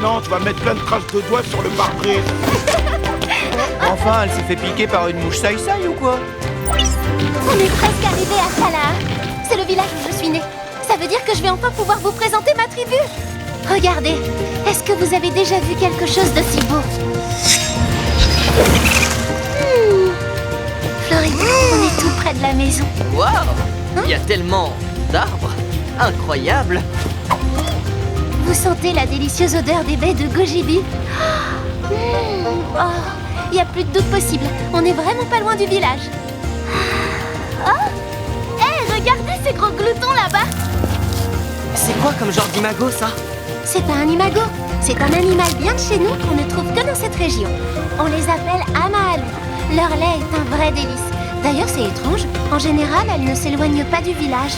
Non, tu vas mettre plein de traces de doigts sur le pare-brise. Enfin, elle s'est fait piquer par une mouche saï-saï ou quoi? On est presque arrivé à Salah. C'est le village où je suis née. Ça veut dire que je vais enfin pouvoir vous présenter ma tribu. Regardez, est-ce que vous avez déjà vu quelque chose d'aussi beau? Florie, on est tout près de la maison. Waouh! Il y a tellement d'arbres. Incroyable! Vous sentez la délicieuse odeur des baies de gojibi? Il n'y a plus de doute possible. On est vraiment pas loin du village. Oh! Hé, regardez ces gros gloutons là-bas! C'est quoi comme genre d'imago, ça? C'est pas un imago. C'est un animal bien de chez nous qu'on ne trouve que dans cette région. On les appelle amaalou. Leur lait est un vrai délice. D'ailleurs, c'est étrange. En général, elles ne s'éloignent pas du village.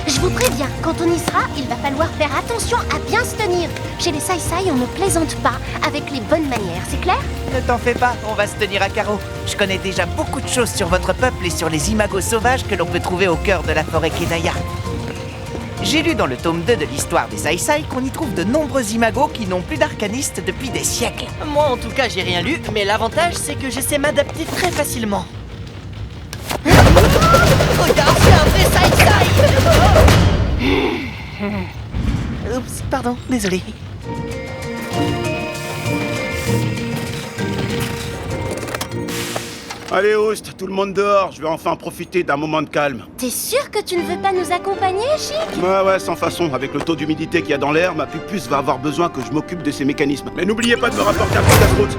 Je vous préviens, quand on y sera, il va falloir faire attention à bien se tenir. Chez les Saï-Saï, on ne plaisante pas avec les bonnes manières, c'est clair? Ne t'en fais pas, on va se tenir à carreau. Je connais déjà beaucoup de choses sur votre peuple et sur les imagos sauvages que l'on peut trouver au cœur de la forêt Kenaya. J'ai lu dans le tome 2 de l'histoire des Saï-Saï qu'on y trouve de nombreux imagos qui n'ont plus d'arcanistes depuis des siècles. Moi, en tout cas, j'ai rien lu, mais l'avantage, c'est que je sais m'adapter très facilement. Regarde, c'est un vrai Saï-Saï! Oups, pardon, désolé. Allez, Oust, tout le monde dehors. Je vais enfin profiter d'un moment de calme. T'es sûr que tu ne veux pas nous accompagner, Chic? Ouais, sans façon. Avec le taux d'humidité qu'il y a dans l'air, ma pupus va avoir besoin que je m'occupe de ces mécanismes. Mais n'oubliez pas de me rapporter un casse-route.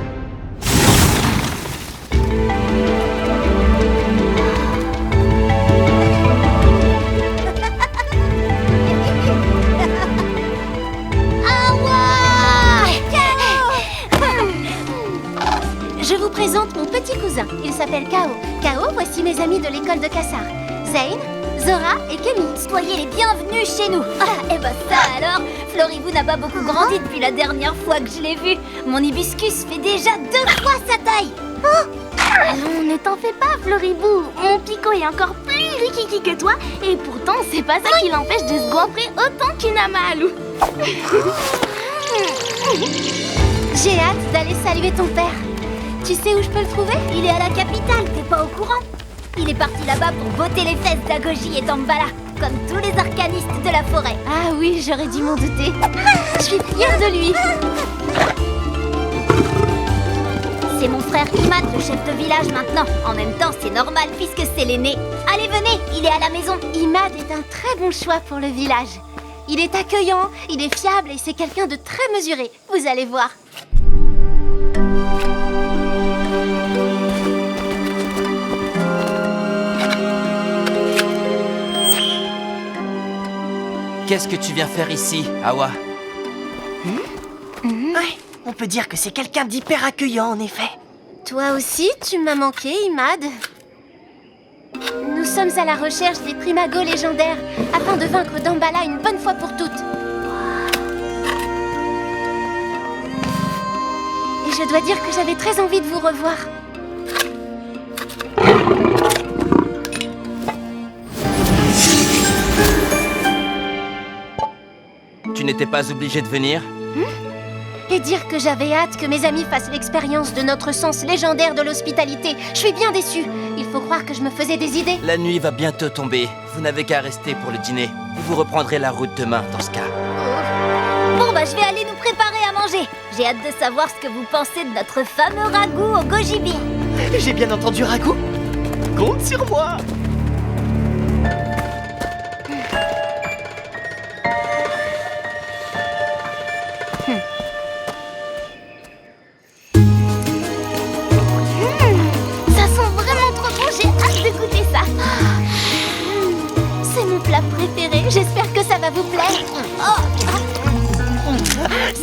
Je vous présente mon petit cousin. Il s'appelle Kao. Kao, voici mes amis de l'école de Kassar. Zayn, Zora et Kemi. Soyez les bienvenus chez nous. Ah, et bah ça alors, Floribou n'a pas beaucoup grandi depuis la dernière fois que je l'ai vu. Mon hibiscus fait déjà 2 fois sa taille. Oh, ne t'en fais pas, Floribou. Mon Pico est encore plus rikiki que toi. Et pourtant, c'est pas ça qui l'empêche de se goinfrer autant qu'une amaalou. J'ai hâte d'aller saluer ton père. Tu sais où je peux le trouver? Il est à la capitale, t'es pas au courant? Il est parti là-bas pour botter les fesses d'Agoji et Tambala, comme tous les arcanistes de la forêt. Ah oui, j'aurais dû m'en douter. Je suis fière de lui. C'est mon frère Imad, le chef de village maintenant. En même temps, c'est normal puisque c'est l'aîné. Allez, venez, il est à la maison. Imad est un très bon choix pour le village. Il est accueillant, il est fiable et c'est quelqu'un de très mesuré. Vous allez voir. Qu'est-ce que tu viens faire ici, Awa? Ouais, on peut dire que c'est quelqu'un d'hyper accueillant, en effet. Toi aussi, tu m'as manqué, Imad. Nous sommes à la recherche des primagos légendaires afin de vaincre Dambala une bonne fois pour toutes. Et je dois dire que j'avais très envie de vous revoir. Tu n'étais pas obligé de venir? Et dire que j'avais hâte que mes amis fassent l'expérience de notre sens légendaire de l'hospitalité. Je suis bien déçue. Il faut croire que je me faisais des idées. La nuit va bientôt tomber. Vous n'avez qu'à rester pour le dîner. Vous reprendrez la route demain, dans ce cas. Bon, bah je vais aller nous préparer à manger. J'ai hâte de savoir ce que vous pensez de notre fameux ragoût au gojibi. J'ai bien entendu ragoût. Compte sur moi.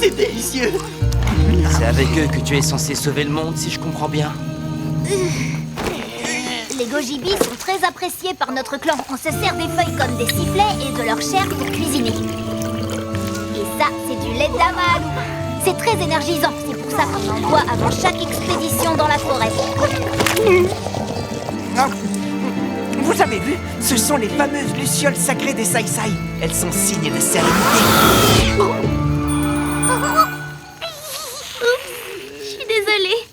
c'est délicieux. C'est avec eux que tu es censé sauver le monde, si je comprends bien. Les gojibis sont très appréciés par notre clan. On se sert des feuilles comme des sifflets et de leur chair pour cuisiner. Et ça, c'est du lait d'Amalou. C'est très énergisant. C'est pour ça qu'on en boit avant chaque expédition dans la forêt. Vous avez vu? Ce sont les fameuses lucioles sacrées des Sai Sai. Elles sont signes de sérénité. Je suis désolée.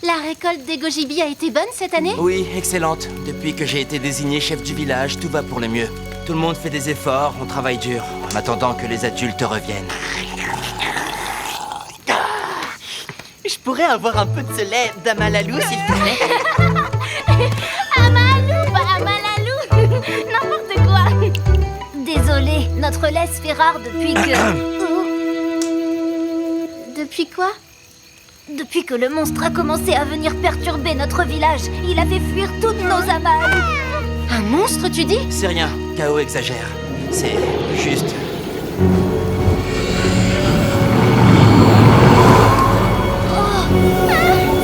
La récolte des gojibis a été bonne cette année? Oui, excellente. Depuis que j'ai été désigné chef du village, tout va pour le mieux. Tout le monde fait des efforts, on travaille dur, en attendant que les adultes reviennent. Je pourrais avoir un peu de ce lait d'Amalalou, s'il te plaît. Amalou, pas Amalalou. N'importe quoi. Désolée, notre lait se fait rare depuis que... Depuis quoi? Depuis que le monstre a commencé à venir perturber notre village, il a fait fuir toutes nos Amalou. Un monstre, tu dis? C'est rien, K.O. exagère. C'est juste...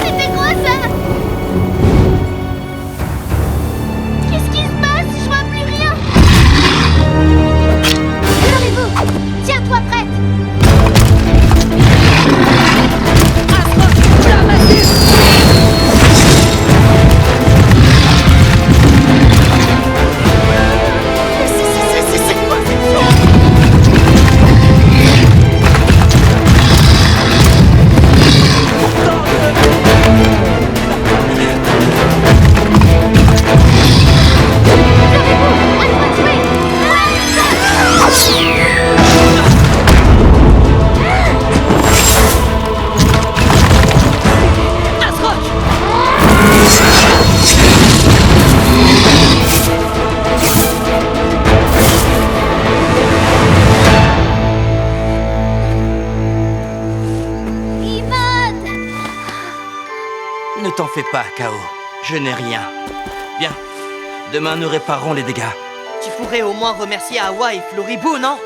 C'était quoi ça? Qu'est-ce qui se passe? Je vois plus rien. Floribou, tiens-toi prête. C'est quoi cette chose? Ne t'en fais pas, K.O. Je n'ai rien. Bien. Demain, nous réparerons les dégâts. Tu pourrais au moins remercier Awa et Floribou, non?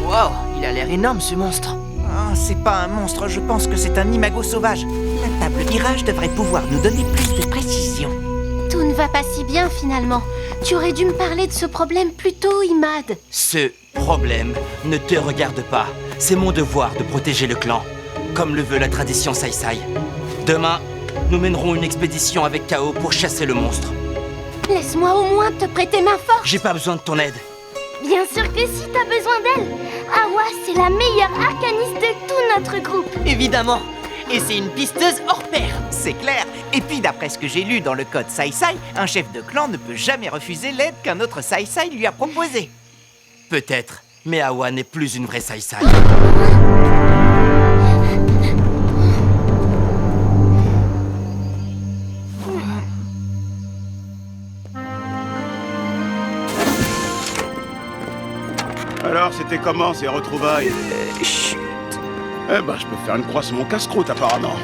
Wow, il a l'air énorme ce monstre. Ah, c'est pas un monstre, je pense que c'est un imago sauvage. La table mirage devrait pouvoir nous donner plus de précision. Tout ne va pas si bien finalement. Tu aurais dû me parler de ce problème plus tôt, Imad. Ce problème ne te regarde pas. C'est mon devoir de protéger le clan, comme le veut la tradition Sai Sai. Demain, nous mènerons une expédition avec K.O. pour chasser le monstre. Laisse-moi au moins te prêter ma force. J'ai pas besoin de ton aide. Bien sûr que si, t'as besoin d'elle. Awa, c'est la meilleure arcaniste de tout notre groupe. Évidemment. Et c'est une pisteuse hors pair. C'est clair. Et puis d'après ce que j'ai lu dans le code Sai Sai, un chef de clan ne peut jamais refuser l'aide qu'un autre Sai Sai lui a proposée. Peut-être, mais Awa n'est plus une vraie Sai Sai. Alors, c'était comment ces retrouvailles? Chut. Eh ben, je peux faire une croix sur mon casse-croûte, apparemment.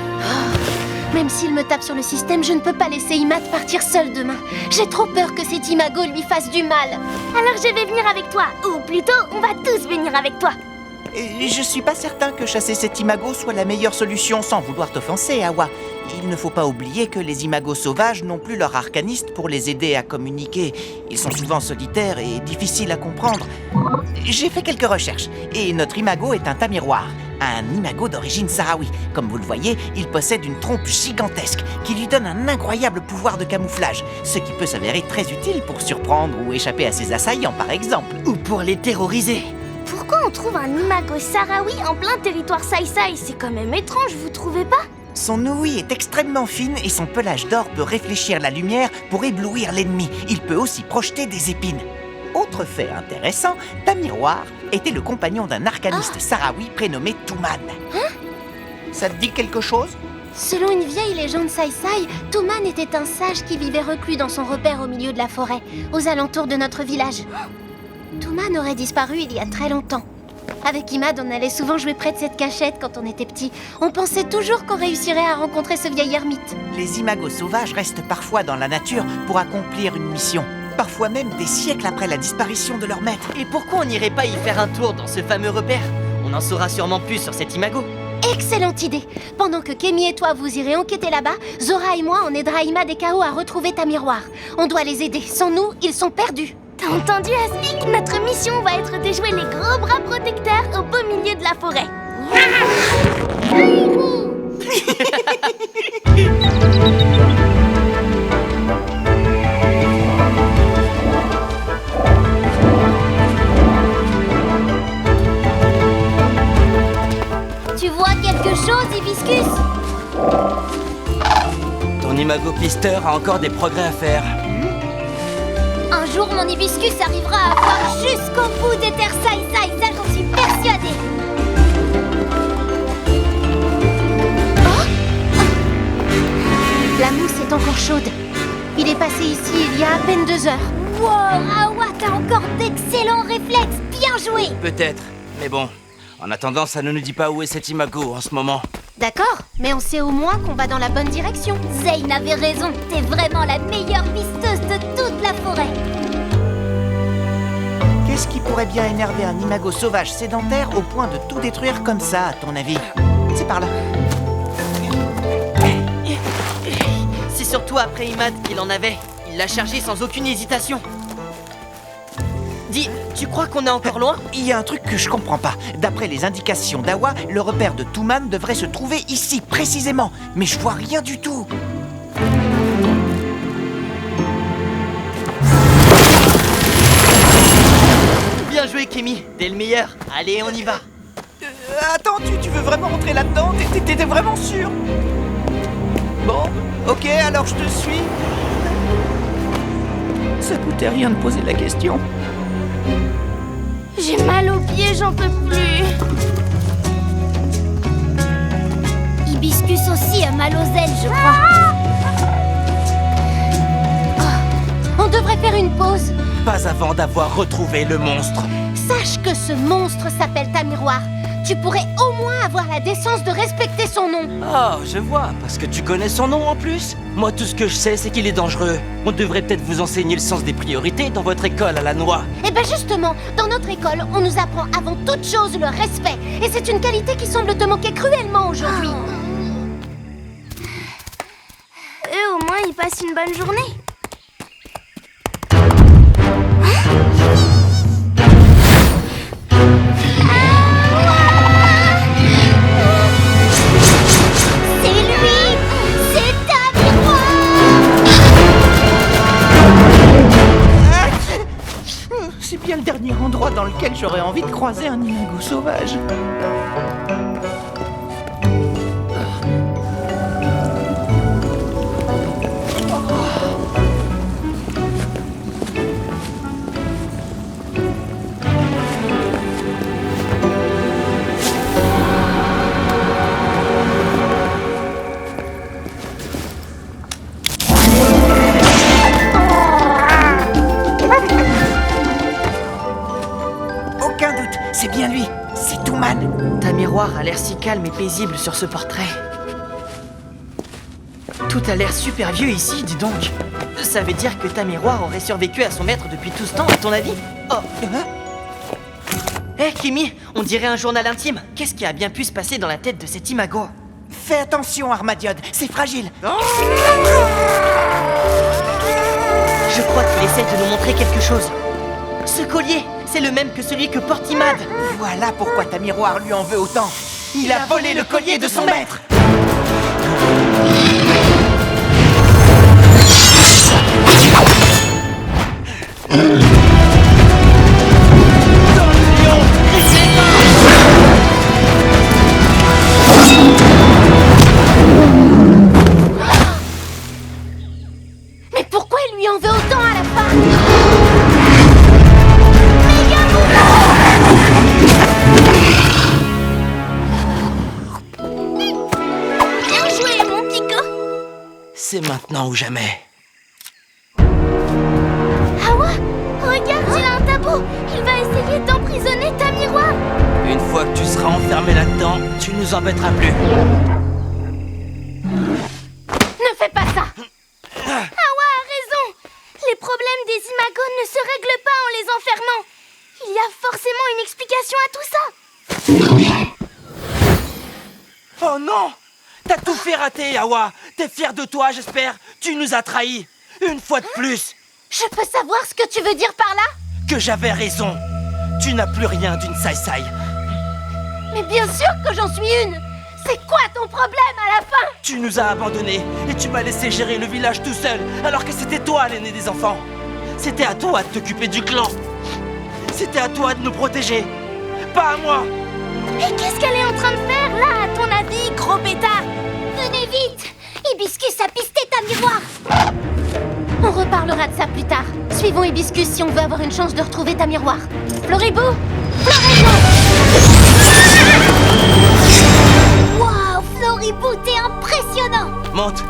Même s'il me tape sur le système, je ne peux pas laisser Imad partir seul demain. J'ai trop peur que cet imago lui fasse du mal. Alors je vais venir avec toi. Ou plutôt, on va tous venir avec toi. Et je suis pas certain que chasser cet imago soit la meilleure solution sans vouloir t'offenser, Awa. Il ne faut pas oublier que les imagos sauvages n'ont plus leur arcaniste pour les aider à communiquer. Ils sont souvent solitaires et difficiles à comprendre. J'ai fait quelques recherches et notre imago est un tamiroir. Un imago d'origine sahraoui. Comme vous le voyez, il possède une trompe gigantesque qui lui donne un incroyable pouvoir de camouflage, ce qui peut s'avérer très utile pour surprendre ou échapper à ses assaillants, par exemple. Ou pour les terroriser. Pourquoi on trouve un imago sahraoui en plein territoire Sai Sai? C'est quand même étrange, vous trouvez pas? Son ouïe est extrêmement fine et son pelage d'or peut réfléchir la lumière pour éblouir l'ennemi. Il peut aussi projeter des épines. Autre fait intéressant, Tamiroir était le compagnon d'un arcaniste sahraoui prénommé Touman. Ça te dit quelque chose? Selon une vieille légende Sai Sai, Touman était un sage qui vivait reclus dans son repère au milieu de la forêt, aux alentours de notre village. Touman aurait disparu il y a très longtemps. Avec Imad, on allait souvent jouer près de cette cachette quand on était petit. On pensait toujours qu'on réussirait à rencontrer ce vieil ermite. Les imagos sauvages restent parfois dans la nature pour accomplir une mission. parfois même des siècles après la disparition de leur maître. Et pourquoi on n'irait pas y faire un tour dans ce fameux repère? On en saura sûrement plus sur cet imago. Excellente idée. Pendant que Kémy et toi vous irez enquêter là-bas, Zora et moi on aidera Imad et Kao à retrouver ta miroir. On doit les aider. Sans nous, ils sont perdus. T'as entendu, Aspic? Notre mission va être de jouer les gros bras protecteurs au beau milieu de la forêt. Tu vois quelque chose, Hibiscus? Ton imago pisteur a encore des progrès à faire. Un jour, mon Hibiscus arrivera à voir jusqu'au bout des terres Sai-Sai, ça j'en suis persuadée. La mousse est encore chaude. Il est passé ici il y a à peine 2 heures. Wow, Awa, t'as encore d'excellents réflexes, bien joué. Peut-être, mais bon. En attendant, ça ne nous dit pas où est cet imago en ce moment. D'accord, mais on sait au moins qu'on va dans la bonne direction. Zane avait raison, t'es vraiment la meilleure pisteuse de toute la forêt. Qu'est-ce qui pourrait bien énerver un imago sauvage sédentaire au point de tout détruire comme ça, à ton avis? C'est par là. C'est surtout après Imad qu'il en avait. Il l'a chargé sans aucune hésitation. Dis, tu crois qu'on est encore loin? Il y a un truc que je comprends pas. D'après les indications d'Awa, le repère de Touman devrait se trouver ici, précisément. Mais je vois rien du tout. Bien joué, Kémy. T'es le meilleur. Allez, on y va. Attends, tu veux vraiment rentrer là-dedans? T'étais vraiment sûr? Bon, ok, alors je te suis. Ça coûtait rien de poser la question. J'ai mal aux pieds, j'en peux plus. Hibiscus aussi a mal aux ailes, je crois. On devrait faire une pause. Pas avant d'avoir retrouvé le monstre. Sache que ce monstre s'appelle ta miroir. Tu pourrais au moins avoir la décence de respecter son nom. Oh, je vois, parce que tu connais son nom en plus. Moi, tout ce que je sais, c'est qu'il est dangereux. On devrait peut-être vous enseigner le sens des priorités dans votre école à la noix. Eh ben justement, dans notre école, on nous apprend avant toute chose le respect. Et c'est une qualité qui semble te manquer cruellement aujourd'hui. Eux, au moins, ils passent une bonne journée. C'est lui! C'est ta miroir! C'est bien le dernier endroit dans lequel j'aurais envie de croiser un imago sauvage. Aucun doute, c'est bien lui, c'est Touman. Ta miroir a l'air si calme et paisible sur ce portrait. Tout a l'air super vieux ici, dis donc. Ça veut dire que ta miroir aurait survécu à son maître depuis tout ce temps, à ton avis? Oh, Hé, Kémy, on dirait un journal intime. Qu'est-ce qui a bien pu se passer dans la tête de cet imago? Fais attention, Armadiode, c'est fragile. Je crois qu'il essaie de nous montrer quelque chose. Ce collier, c'est le même que celui que porte Imad. Voilà pourquoi ta miroir lui en veut autant. Il a volé le collier de son maître. Mais pourquoi il lui en veut autant à la fin? Bien joué, mon Pico! C'est maintenant ou jamais. Awa, regarde, il a un tabou. Il va essayer d'emprisonner ta miroir. Une fois que tu seras enfermé là-dedans, tu nous embêteras plus. Ne fais pas ça! Awa a raison. Les problèmes des imagos l'enfermant. Il y a forcément une explication à tout ça. Oh non! T'as tout fait rater, Awa! T'es fier de toi, j'espère? Tu nous as trahis! Une fois de plus! Je peux savoir ce que tu veux dire par là? Que j'avais raison! Tu n'as plus rien d'une Sai-Sai! Mais bien sûr que j'en suis une! C'est quoi ton problème à la fin? Tu nous as abandonnés et tu m'as laissé gérer le village tout seul, alors que c'était toi l'aîné des enfants! C'était à toi de t'occuper du clan! C'était à toi de nous protéger! Pas à moi! Et qu'est-ce qu'elle est en train de faire là, à ton avis, gros bêtard? Venez vite! Hibiscus a pisté ta miroir! On reparlera de ça plus tard. Suivons Hibiscus si on veut avoir une chance de retrouver ta miroir. Floribou! Floribou! Waouh, Floribou, t'es impressionnant! Monte!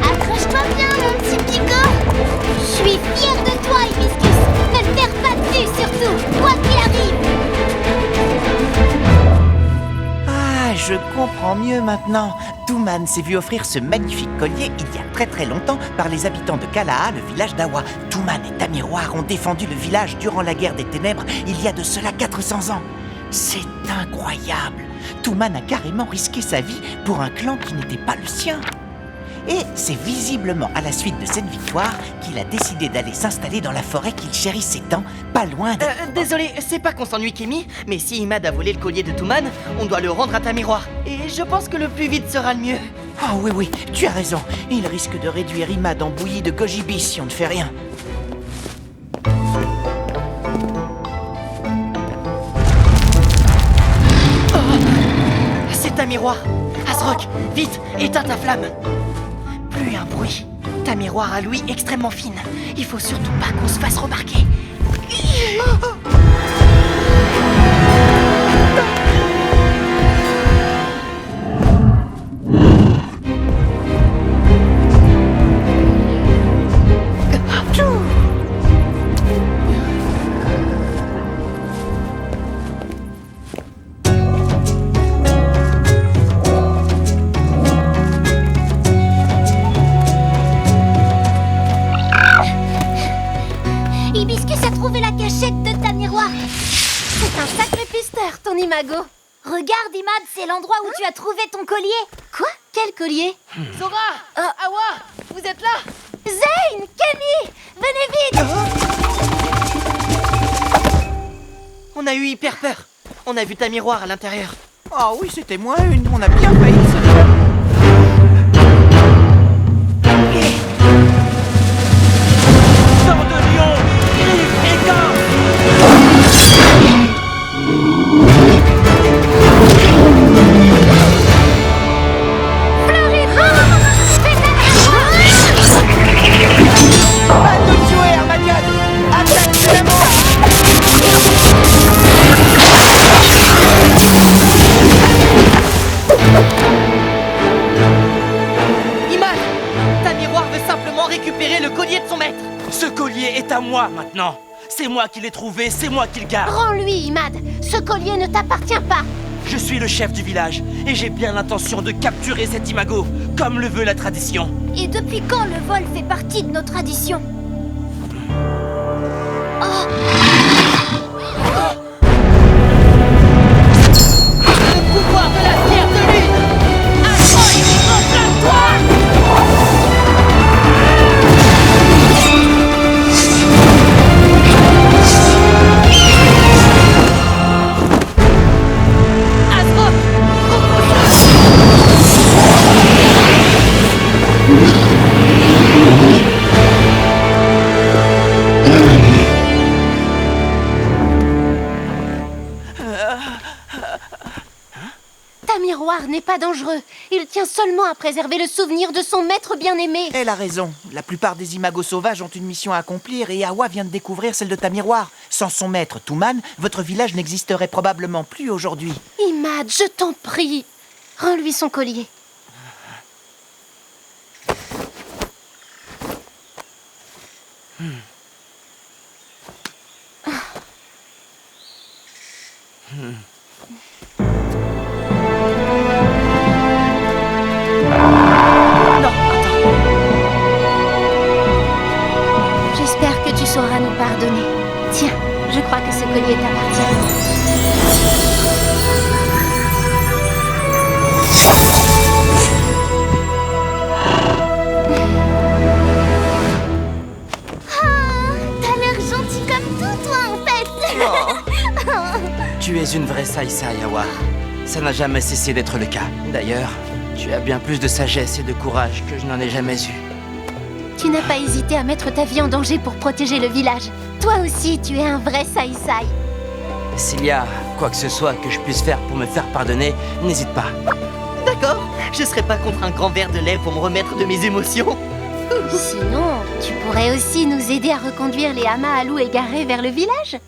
Accroche-toi bien, mon petit Pico! Je suis fière de toi, Hibiscus! Ne le perds pas de vue, surtout, quoi qu'il arrive! Ah, je comprends mieux maintenant. Touman s'est vu offrir ce magnifique collier il y a très longtemps par les habitants de Kalaa, le village d'Awa. Touman et Tamiroir ont défendu le village durant la guerre des ténèbres il y a de cela 400 ans. C'est incroyable. Touman a carrément risqué sa vie pour un clan qui n'était pas le sien. Et c'est visiblement à la suite de cette victoire qu'il a décidé d'aller s'installer dans la forêt qu'il chérissait tant, pas loin de... Désolé, c'est pas qu'on s'ennuie, Kémy, mais si Imad a volé le collier de Touman, on doit le rendre à ta miroir. Et je pense que le plus vite sera le mieux. Oh oui, tu as raison. Il risque de réduire Imad en bouillie de goji si on ne fait rien. C'est ta miroir. Azrock, vite, éteins ta flamme. Plus un bruit. Ta miroir à l'ouïe extrêmement fine. Il faut surtout pas qu'on se fasse remarquer. Hibiscus a trouvé la cachette de ta miroir. C'est un sacré pisteur, ton Imago. Regarde, Imad, c'est l'endroit où tu as trouvé ton collier. Quoi? Quel collier? Sora, Awa, vous êtes là? Zane, Kenny, venez vite! On a eu hyper peur. On a vu ta miroir à l'intérieur. Oh oui, c'était moins une. On a bien failli se faire. Sang de lion! Livre et garde! À nous de jouer, Armagnac! Attaque violemment! Imad, ta miroir veut simplement récupérer le collier de son maître. Ce collier est à moi maintenant! C'est moi qui l'ai trouvé, c'est moi qui le garde! Rends-lui, Imad. Ce collier ne t'appartient pas. Je suis le chef du village et j'ai bien l'intention de capturer cet imago, comme le veut la tradition. Et depuis quand le vol fait partie de nos traditions? Le pouvoir de la pierre de lune. Azrock, enflamme-toi! Azrock, Ta miroir n'est pas dangereux. Il tient seulement à préserver le souvenir de son maître bien-aimé. Elle a raison. La plupart des imagos sauvages ont une mission à accomplir et Awa vient de découvrir celle de ta miroir. Sans son maître, Touman, votre village n'existerait probablement plus aujourd'hui. Imad, je t'en prie. Rends-lui son collier. crois que ce collier t'appartient. T'as l'air gentil comme tout, toi, en fait. Tu es une vraie Sai Sai, Awa. Ça n'a jamais cessé d'être le cas. D'ailleurs, tu as bien plus de sagesse et de courage que je n'en ai jamais eu. Tu n'as pas hésité à mettre ta vie en danger pour protéger le village. Toi aussi, tu es un vrai Sai Sai. S'il y a quoi que ce soit que je puisse faire pour me faire pardonner, n'hésite pas. D'accord, je serai pas contre un grand verre de lait pour me remettre de mes émotions. Sinon, tu pourrais aussi nous aider à reconduire les hamas à loups égarés vers le village.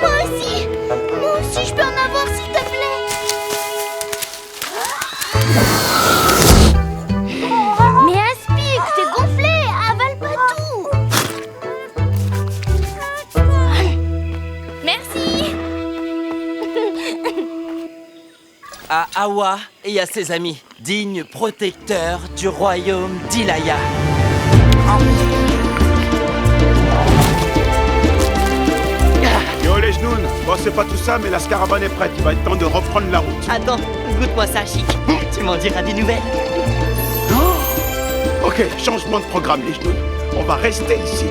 Moi aussi, je peux en avoir, s'il te plaît. Mais Aspic, t'es gonflé, avale pas tout. Merci. À Awa et à ses amis, dignes protecteurs du royaume d'Ilaya. Yo les genoux, bon c'est pas tout ça, mais la caravane est prête. Il va être temps de reprendre la route. Attends, goûte-moi ça, Chic. Tu m'en diras des nouvelles. Ok, changement de programme les genoux. On va rester ici.